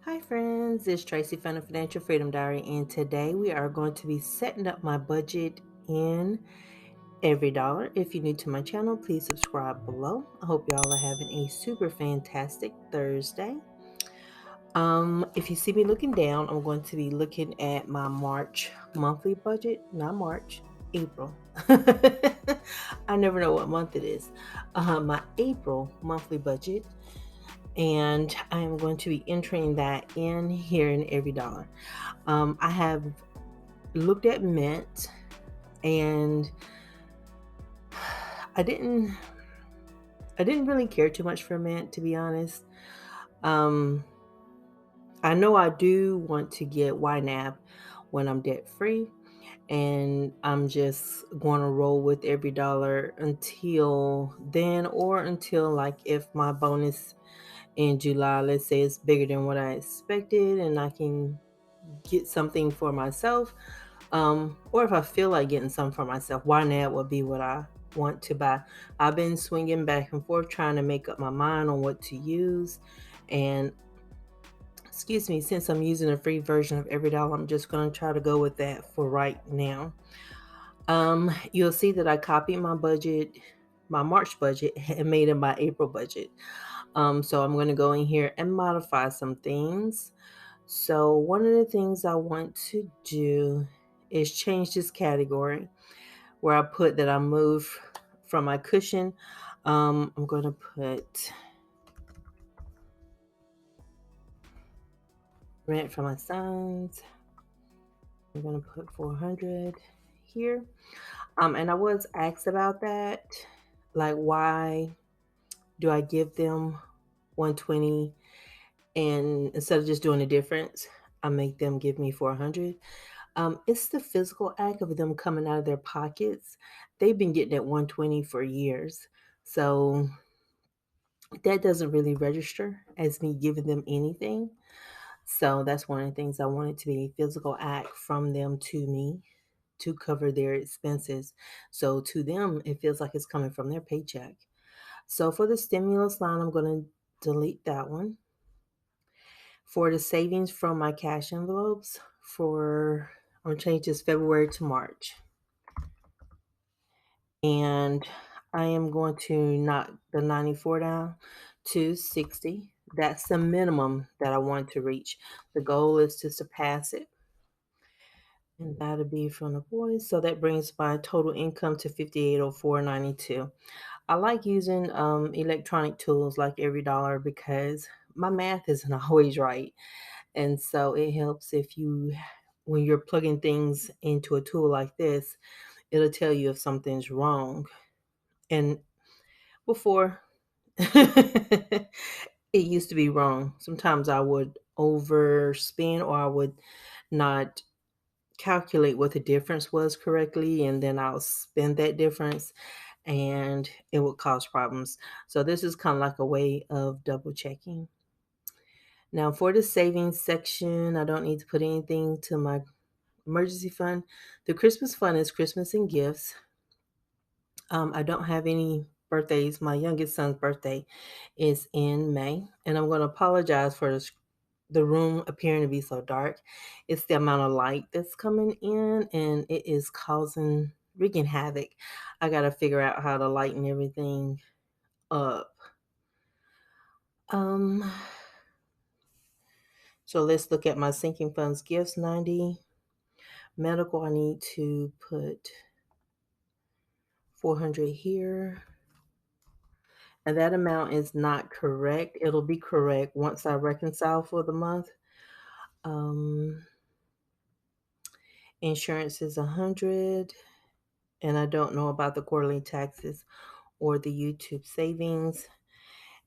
Hi friends, it's Tracy from the Financial Freedom Diary, and today we are going to be setting up my budget in EveryDollar. If you're new to my channel, please subscribe below. I hope y'all are having a super fantastic Thursday. If you see me looking down, I'm going to be looking at my March monthly budget, not March, April. I never know what month it is. My April monthly budget, and I am going to be entering that in here in EveryDollar. I have looked at Mint, and I didn't really care too much for Mint, to be honest. I know I do want to get YNAB when I'm debt free, and I'm just going to roll with EveryDollar until then, or until like if my bonus in July, let's say, it's bigger than what I expected and I can get something for myself, or if I feel like getting something for myself, YNAB would be what I want to buy. I've been swinging back and forth trying to make up my mind on what to use, and excuse me, since I'm using a free version of EveryDollar, I'm just going to try to go with that for right now. You'll see that I copied my budget, my March budget, and made it my April budget. So I'm going to go in here and modify some things. So one of the things I want to do is change this category where I put that I move from my cushion. I'm going to put rent for my sons. I'm going to put 400 here. And I was asked about that. Like, why do I give them 120 and instead of just doing the difference, I make them give me 400? It's the physical act of them coming out of their pockets. They've been getting at 120 for years. So that doesn't really register as me giving them anything. So that's one of the things I want it to be, a physical act from them to me to cover their expenses. So to them, it feels like it's coming from their paycheck. So for the stimulus line, I'm going to delete that one. For the savings from my cash envelopes, I'm going to change this February to March. And I am going to knock the 94 down to 60. That's the minimum that I want to reach. The goal is to surpass it. And that'll be from the boys. So that brings my total income to $5804.92. I like using electronic tools like EveryDollar because my math isn't always right. And so it helps when you're plugging things into a tool like this, it'll tell you if something's wrong. And before, it used to be wrong. Sometimes I would overspend, or I would not calculate what the difference was correctly, and then I'll spend that difference and it would cause problems. So this is kind of like a way of double checking. Now for the savings section, I don't need to put anything to my emergency fund. The Christmas fund is Christmas and gifts. I don't have any birthdays. My youngest son's birthday is in May, and I'm going to apologize for the room appearing to be so dark. It's the amount of light that's coming in, and it is wreaking havoc. I got to figure out how to lighten everything up. Um, so let's look at my sinking funds. Gifts 90. Medical, I need to put 400 here. And that amount is not correct. It'll be correct once I reconcile for the month. Insurance is 100, and I don't know about the quarterly taxes or the YouTube savings.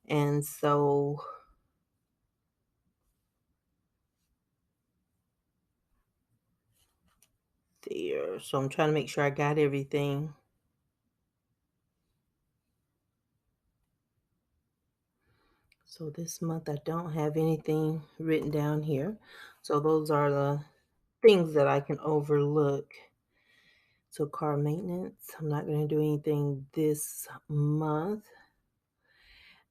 And so there. So I'm trying to make sure I got everything. So this month I don't have anything written down here. So those are the things that I can overlook. So car maintenance, I'm not going to do anything this month.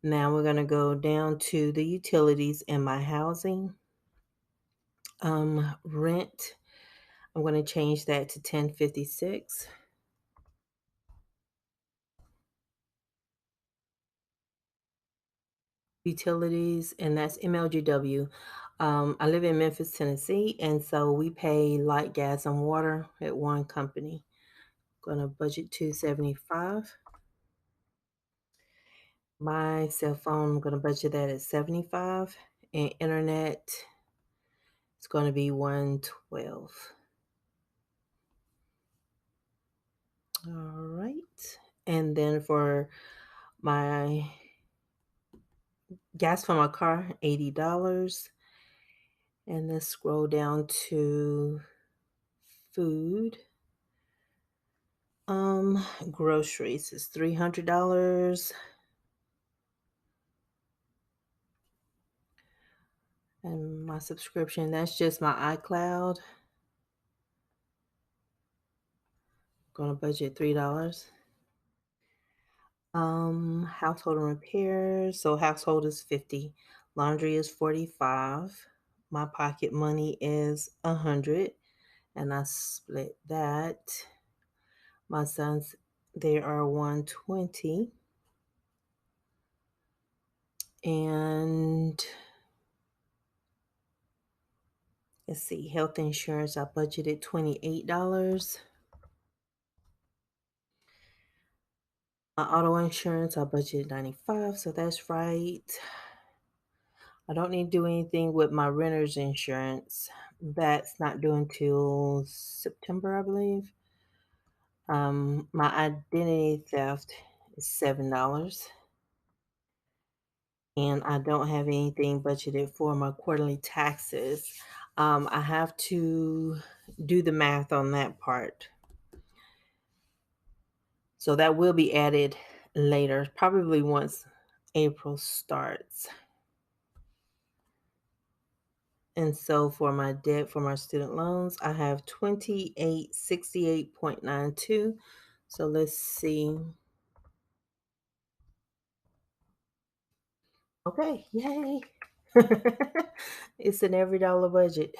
Now we're going to go down to the utilities and my housing. Rent, I'm going to change that to 1056. Utilities, and that's MLGW. I live in Memphis, Tennessee, and so we pay light, gas, and water at one company. Gonna budget 275. My cell phone, I'm gonna budget that at 75, and internet, it's gonna be 112. All right, and then for my gas for my car, $80. And let's scroll down to food. Groceries is $300. And my subscription, that's just my iCloud. Gonna budget $3. Household and repairs. So household is 50. Laundry is 45. My pocket money is 100. And I split that. My sons, they are 120. And let's see, health insurance, I budgeted $28. My auto insurance, I budgeted $95, so that's right. I don't need to do anything with my renter's insurance. That's not due until September, I believe. My identity theft is $7. And I don't have anything budgeted for my quarterly taxes. I have to do the math on that part. So that will be added later, probably once April starts. And so for my debt for my student loans, I have 2868.92. So let's see. Okay, yay. It's an EveryDollar budget.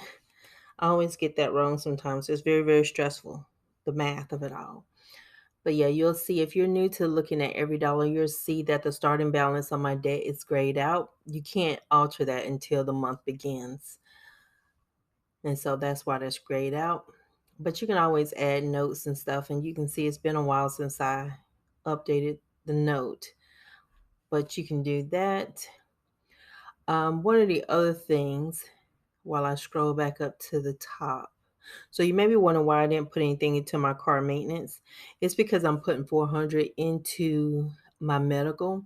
I always get that wrong sometimes. It's very, very stressful, the math of it all. But yeah, you'll see if you're new to looking at EveryDollar, you'll see that the starting balance on my debt is grayed out. You can't alter that until the month begins. And so that's why that's grayed out. But you can always add notes and stuff, and you can see it's been a while since I updated the note. But you can do that. One of the other things, while I scroll back up to the top, so you may be wondering why I didn't put anything into my car maintenance. It's because I'm putting 400 into my medical,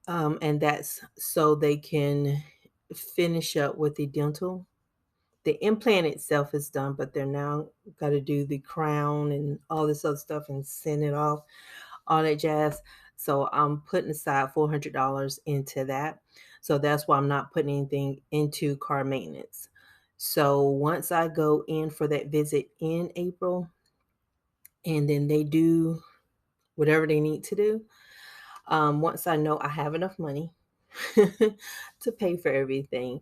and that's so they can finish up with the dental. The implant itself is done, but they're now got to do the crown and all this other stuff and send it off, all that jazz. So I'm putting aside $400 into that. So that's why I'm not putting anything into car maintenance. So once I go in for that visit in April, and then they do whatever they need to do, once I know I have enough money to pay for everything,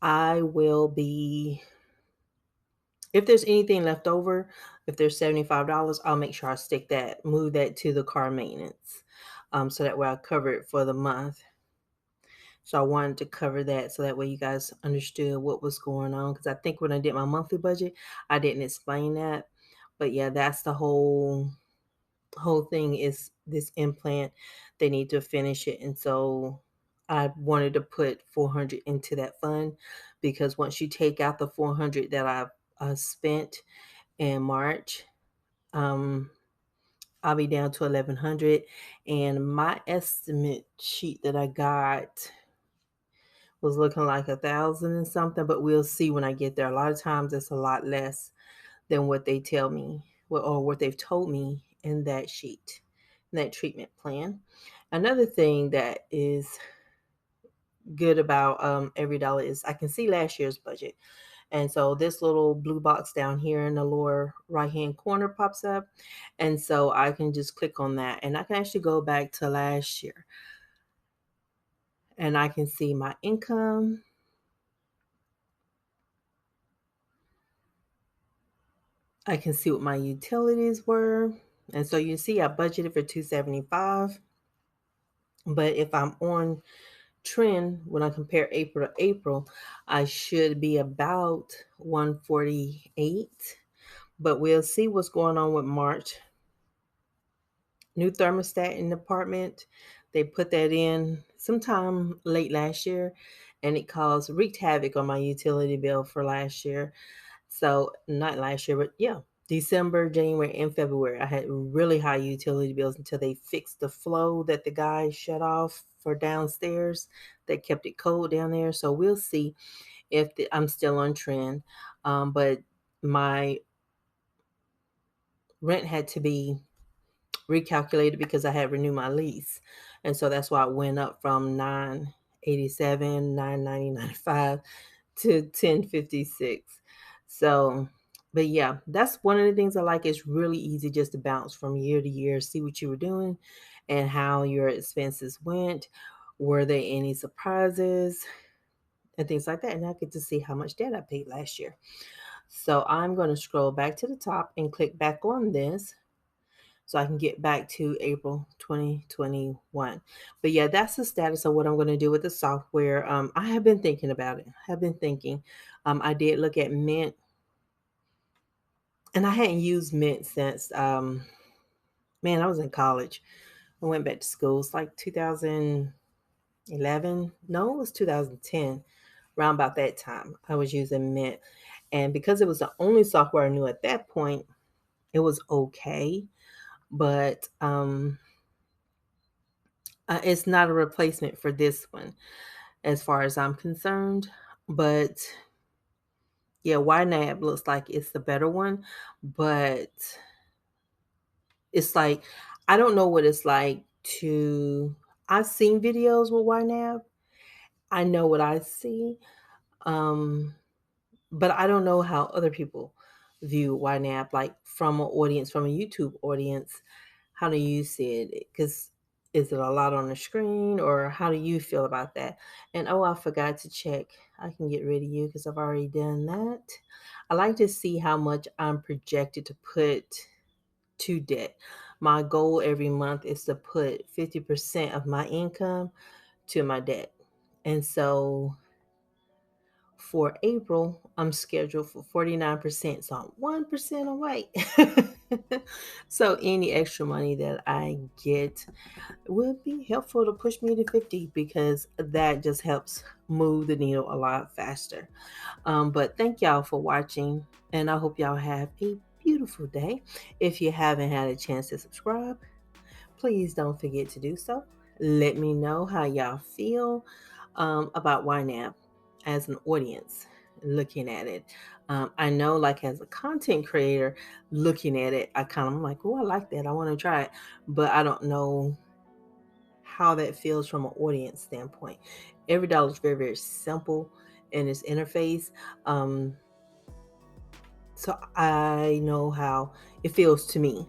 I will be, if there's anything left over, if there's $75, I'll make sure I move that to the car maintenance. So that way I cover it for the month. So I wanted to cover that so that way you guys understood what was going on. Because I think when I did my monthly budget, I didn't explain that. But yeah, that's the whole thing is this implant. They need to finish it. And so I wanted to put 400 into that fund, because once you take out the 400 that I've spent in March, I'll be down to 1100. And my estimate sheet that I got was looking like 1,000 and something, but we'll see when I get there. A lot of times it's a lot less than what they tell me, or what they've told me in that sheet, in that treatment plan. Another thing that is good about EveryDollar is I can see last year's budget. And so this little blue box down here in the lower right hand corner pops up. And so I can just click on that, and I can actually go back to last year, and I can see my income. I can see what my utilities were. And so you see I budgeted for $275. But if I'm on trend, when I compare April to April, I should be about 148. But we'll see what's going on with March. New thermostat in the apartment. They put that in sometime late last year, and it wreaked havoc on my utility bill for last year. So not last year, but yeah, December, January, and February, I had really high utility bills until they fixed the flow that the guy shut off for downstairs that kept it cold down there. So we'll see if I'm still on trend. But my rent had to be recalculated because I had renewed my lease. And so that's why it went up from 987, 990.95 to 1056. So, but yeah, that's one of the things I like. It's really easy just to bounce from year to year, see what you were doing and how your expenses went. Were there any surprises and things like that? And I get to see how much debt I paid last year. So I'm going to scroll back to the top and click back on this so I can get back to April 2021. But yeah, that's the status of what I'm going to do with the software. I have been thinking about it. I have been thinking. I did look at Mint, and I hadn't used Mint since, man, I was in college. I went back to school. It's like 2011. No, it was 2010. Around about that time, I was using Mint. And because it was the only software I knew at that point, it was okay. But it's not a replacement for this one, as far as I'm concerned. But yeah, YNAB looks like it's the better one, but it's like I don't know what it's like to. I've seen videos with YNAB. I know what I see, um, but I don't know how other people view YNAB, like from a YouTube audience. How do you see it? Because is it a lot on the screen, or how do you feel about that? And oh, I forgot to check. I can get rid of you because I've already done that. I like to see how much I'm projected to put to debt. My goal every month is to put 50% of my income to my debt. And so for April, I'm scheduled for 49%. So I'm 1% away. So any extra money that I get would be helpful to push me to 50 because that just helps move the needle a lot faster. But thank y'all for watching, and I hope y'all have a beautiful day. If you haven't had a chance to subscribe, please don't forget to do so. Let me know how y'all feel about YNAB as an audience looking at it. I know, like, as a content creator looking at it, I kind of am like, oh, I like that. I want to try it. But I don't know how that feels from an audience standpoint. EveryDollar is very, very simple in its interface. So I know how it feels to me.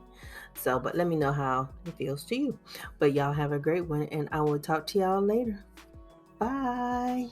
So, but let me know how it feels to you. But y'all have a great one, and I will talk to y'all later. Bye.